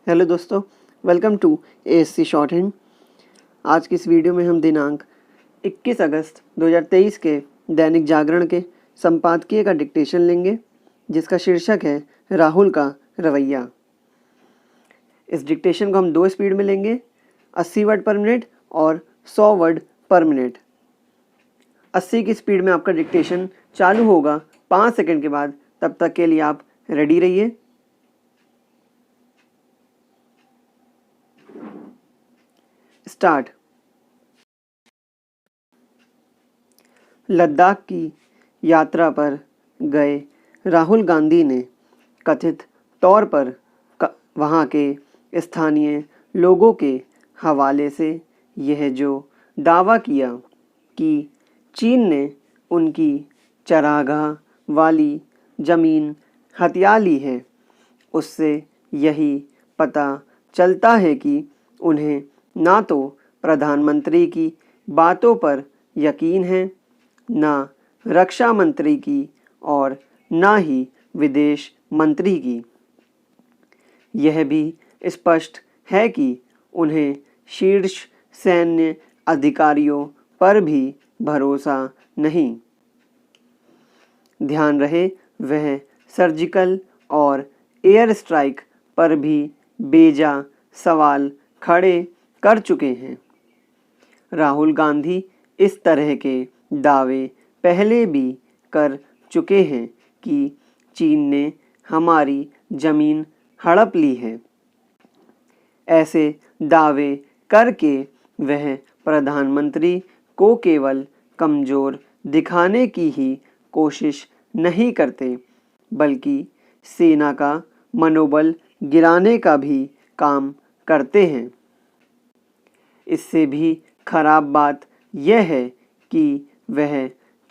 Hello दोस्तों, welcome to ASC shorthand. आज की इस वीडियो में हम दिनांक 21 अगस्त 2023 के दैनिक जागरण के संपादकीय का डिक्टेशन लेंगे, जिसका शीर्षक है राहुल का रवैया। इस डिक्टेशन को हम 2 स्पीड में लेंगे, 80 वर्ड पर मिनट और 100 वर्ड पर मिनट। 80 की स्पीड में आपका डिक्टेशन चालू होगा 5 सेकंड के बाद। तब तक के लिए आप रेडी रहिए। स्टार्ट। लद्दाख की यात्रा पर गए राहुल गांधी ने कथित तौर पर वहाँ के स्थानीय लोगों के हवाले से यह जो दावा किया कि चीन ने उनकी चरागाह वाली ज़मीन हथिया ली है, उससे यही पता चलता है कि उन्हें ना तो प्रधानमंत्री की बातों पर यकीन है, ना रक्षा मंत्री की और ना ही विदेश मंत्री की। यह भी स्पष्ट है कि उन्हें शीर्ष सैन्य अधिकारियों पर भी भरोसा नहीं। ध्यान रहे, वह सर्जिकल और एयर स्ट्राइक पर भी बेजा सवाल खड़े कर चुके हैं। राहुल गांधी इस तरह के दावे पहले भी कर चुके हैं कि चीन ने हमारी ज़मीन हड़प ली है। ऐसे दावे करके वह प्रधानमंत्री को केवल कमज़ोर दिखाने की ही कोशिश नहीं करते, बल्कि सेना का मनोबल गिराने का भी काम करते हैं। इससे भी खराब बात यह है कि वह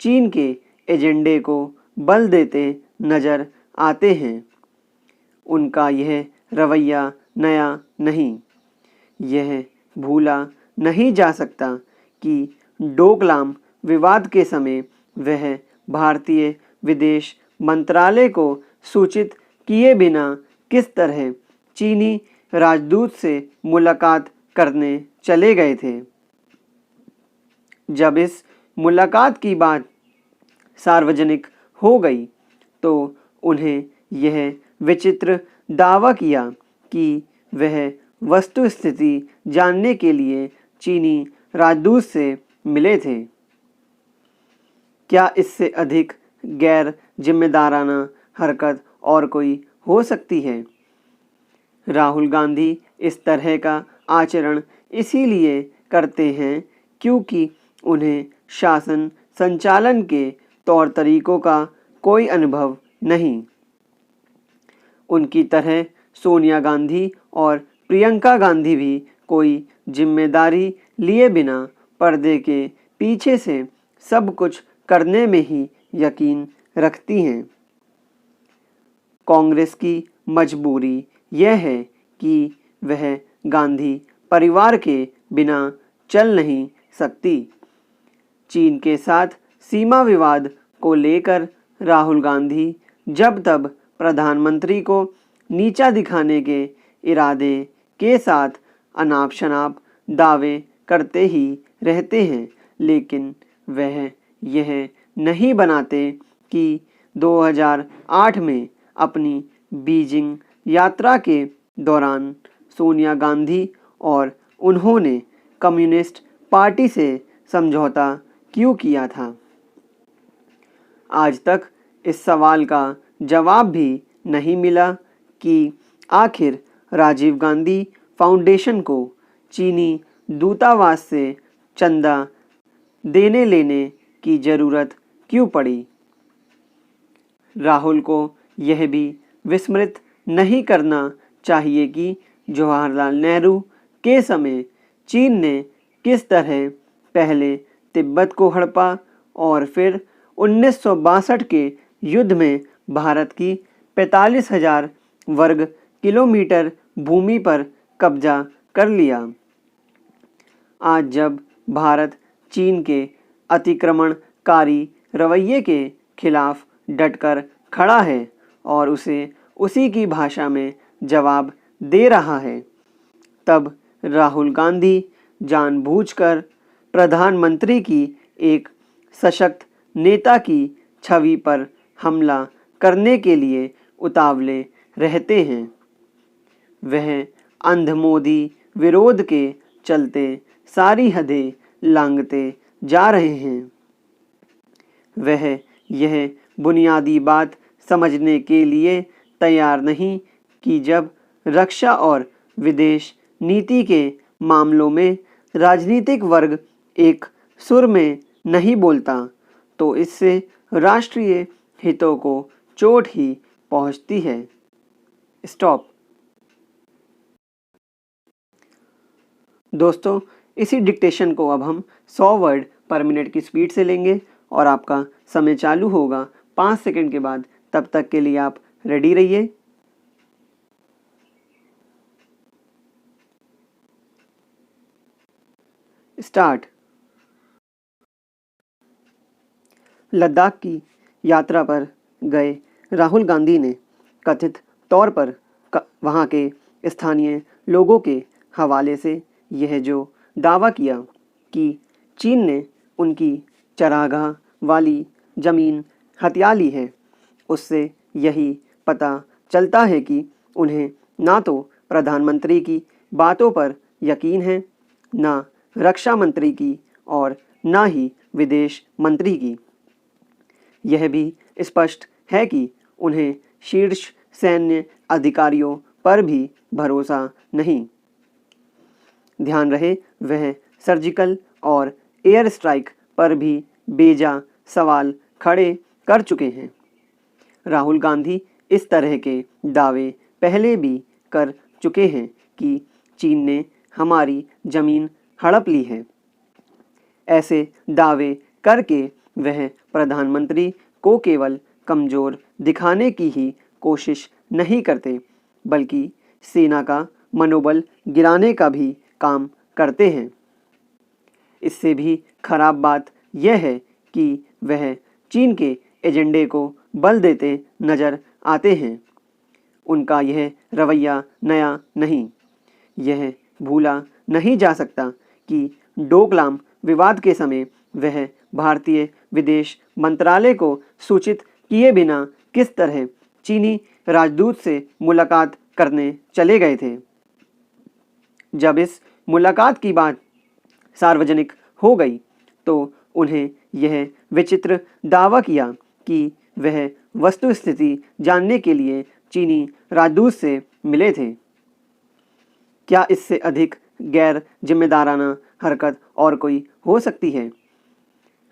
चीन के एजेंडे को बल देते नज़र आते हैं। उनका यह रवैया नया नहीं। यह भूला नहीं जा सकता कि डोकलाम विवाद के समय वह भारतीय विदेश मंत्रालय को सूचित किए बिना किस तरह चीनी राजदूत से मुलाकात करने चले गए थे। जब इस मुलाकात की बात सार्वजनिक हो गई तो उन्हें यह विचित्र दावा किया कि वह वस्तुस्थिति जानने के लिए चीनी राजदूत से मिले थे। क्या इससे अधिक गैर जिम्मेदाराना हरकत और कोई हो सकती है? राहुल गांधी इस तरह का आचरण इसीलिए करते हैं क्योंकि उन्हें शासन संचालन के तौर तरीकों का कोई अनुभव नहीं। उनकी तरह सोनिया गांधी और प्रियंका गांधी भी कोई जिम्मेदारी लिए बिना पर्दे के पीछे से सब कुछ करने में ही यकीन रखती हैं। कांग्रेस की मजबूरी यह है कि वह गांधी परिवार के बिना चल नहीं सकती। चीन के साथ सीमा विवाद को लेकर राहुल गांधी जब तब प्रधानमंत्री को नीचा दिखाने के इरादे के साथ अनाप शनाप दावे करते ही रहते हैं, लेकिन वह यह नहीं बनाते कि 2008 में अपनी बीजिंग यात्रा के दौरान सोनिया गांधी और उन्होंने कम्युनिस्ट पार्टी से समझौता क्यों किया था। आज तक इस सवाल का जवाब भी नहीं मिला कि आखिर राजीव गांधी फाउंडेशन को चीनी दूतावास से चंदा देने लेने की ज़रूरत क्यों पड़ी। राहुल को यह भी विस्मृत नहीं करना चाहिए कि जवाहरलाल नेहरू के समय चीन ने किस तरह पहले तिब्बत को हड़पा और फिर 1962 के युद्ध में भारत की 45,000 वर्ग किलोमीटर भूमि पर कब्जा कर लिया। आज जब भारत चीन के अतिक्रमणकारी रवैये के खिलाफ डटकर खड़ा है और उसे उसी की भाषा में जवाब दे रहा है, तब राहुल गांधी जानबूझकर प्रधानमंत्री की एक सशक्त नेता की छवि पर हमला करने के लिए उतावले रहते हैं। वह अंध मोदी विरोध के चलते सारी हदें लांघते जा रहे हैं। वह यह बुनियादी बात समझने के लिए तैयार नहीं कि जब रक्षा और विदेश नीति के मामलों में राजनीतिक वर्ग एक सुर में नहीं बोलता तो इससे राष्ट्रीय हितों को चोट ही पहुंचती है। स्टॉप। दोस्तों, इसी डिक्टेशन को अब हम 100 वर्ड पर मिनट की स्पीड से लेंगे और आपका समय चालू होगा 5 सेकंड के बाद। तब तक के लिए आप रेडी रहिए। स्टार्ट। लद्दाख की यात्रा पर गए राहुल गांधी ने कथित तौर पर वहां के स्थानीय लोगों के हवाले से यह जो दावा किया कि चीन ने उनकी चरागाह वाली ज़मीन हथिया ली है, उससे यही पता चलता है कि उन्हें ना तो प्रधानमंत्री की बातों पर यकीन है, ना रक्षा मंत्री की और ना ही विदेश मंत्री की। यह भी स्पष्ट है कि उन्हें शीर्ष सैन्य अधिकारियों पर भी भरोसा नहीं। ध्यान रहे, वह सर्जिकल और एयर स्ट्राइक पर भी बेजा सवाल खड़े कर चुके हैं। राहुल गांधी इस तरह के दावे पहले भी कर चुके हैं कि चीन ने हमारी ज़मीन हड़प ली है। ऐसे दावे करके वह प्रधानमंत्री को केवल कमज़ोर दिखाने की ही कोशिश नहीं करते, बल्कि सेना का मनोबल गिराने का भी काम करते हैं। इससे भी खराब बात यह है कि वह चीन के एजेंडे को बल देते नजर आते हैं। उनका यह रवैया नया नहीं। यह भूला नहीं जा सकता कि डोकलाम विवाद के समय वह भारतीय विदेश मंत्रालय को सूचित किए बिना किस तरह चीनी राजदूत से मुलाकात करने चले गए थे। जब इस मुलाकात की बात सार्वजनिक हो गई तो उन्हें यह विचित्र दावा किया कि वह वस्तुस्थिति जानने के लिए चीनी राजदूत से मिले थे। क्या इससे अधिक गैर जिम्मेदाराना हरकत और कोई हो सकती है?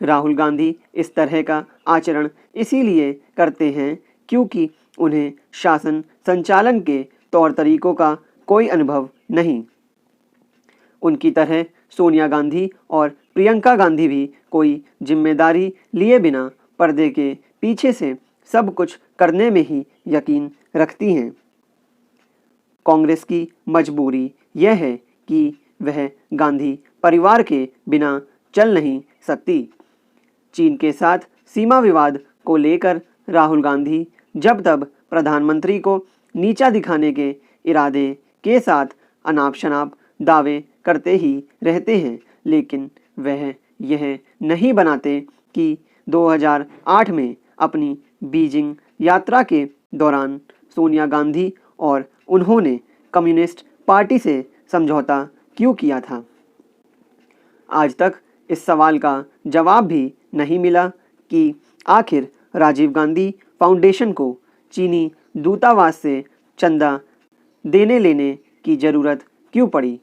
राहुल गांधी इस तरह का आचरण इसीलिए करते हैं क्योंकि उन्हें शासन संचालन के तौर तरीकों का कोई अनुभव नहीं। उनकी तरह सोनिया गांधी और प्रियंका गांधी भी कोई जिम्मेदारी लिए बिना पर्दे के पीछे से सब कुछ करने में ही यकीन रखती हैं। कांग्रेस की मजबूरी यह है कि वह गांधी परिवार के बिना चल नहीं सकती। चीन के साथ सीमा विवाद को लेकर राहुल गांधी जब तब प्रधानमंत्री को नीचा दिखाने के इरादे के साथ अनाप शनाप दावे करते ही रहते हैं, लेकिन वह यह नहीं बनाते कि 2008 में अपनी बीजिंग यात्रा के दौरान सोनिया गांधी और उन्होंने कम्युनिस्ट पार्टी से समझौता क्यों किया था। आज तक इस सवाल का जवाब भी नहीं मिला कि आखिर राजीव गांधी फाउंडेशन को चीनी दूतावास से चंदा देने लेने की ज़रूरत क्यों पड़ी।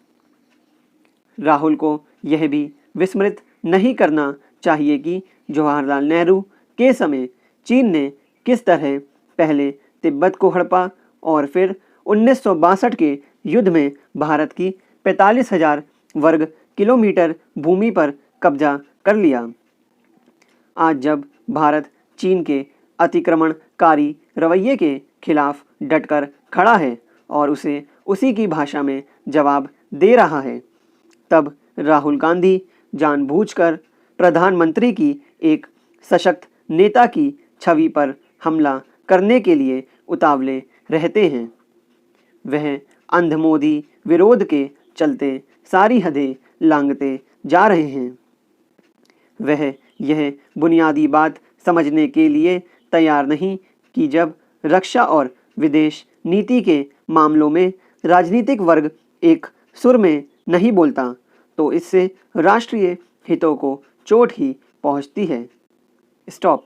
राहुल को यह भी विस्मृत नहीं करना चाहिए कि जवाहरलाल नेहरू के समय चीन ने किस तरह पहले तिब्बत को हड़पा और फिर 1962 के युद्ध में भारत की 45,000 वर्ग किलोमीटर भूमि पर कब्जा कर लिया। आज जब भारत चीन के अतिक्रमणकारी रवैये के खिलाफ डटकर खड़ा है और उसे उसी की भाषा में जवाब दे रहा है, तब राहुल गांधी जानबूझकर प्रधानमंत्री की एक सशक्त नेता की छवि पर हमला करने के लिए उतावले रहते हैं। वह अंधमोदी विरोध के चलते सारी हदें लांघते जा रहे हैं। वह यह बुनियादी बात समझने के लिए तैयार नहीं कि जब रक्षा और विदेश नीति के मामलों में राजनीतिक वर्ग एक सुर में नहीं बोलता तो इससे राष्ट्रीय हितों को चोट ही पहुंचती है। स्टॉप।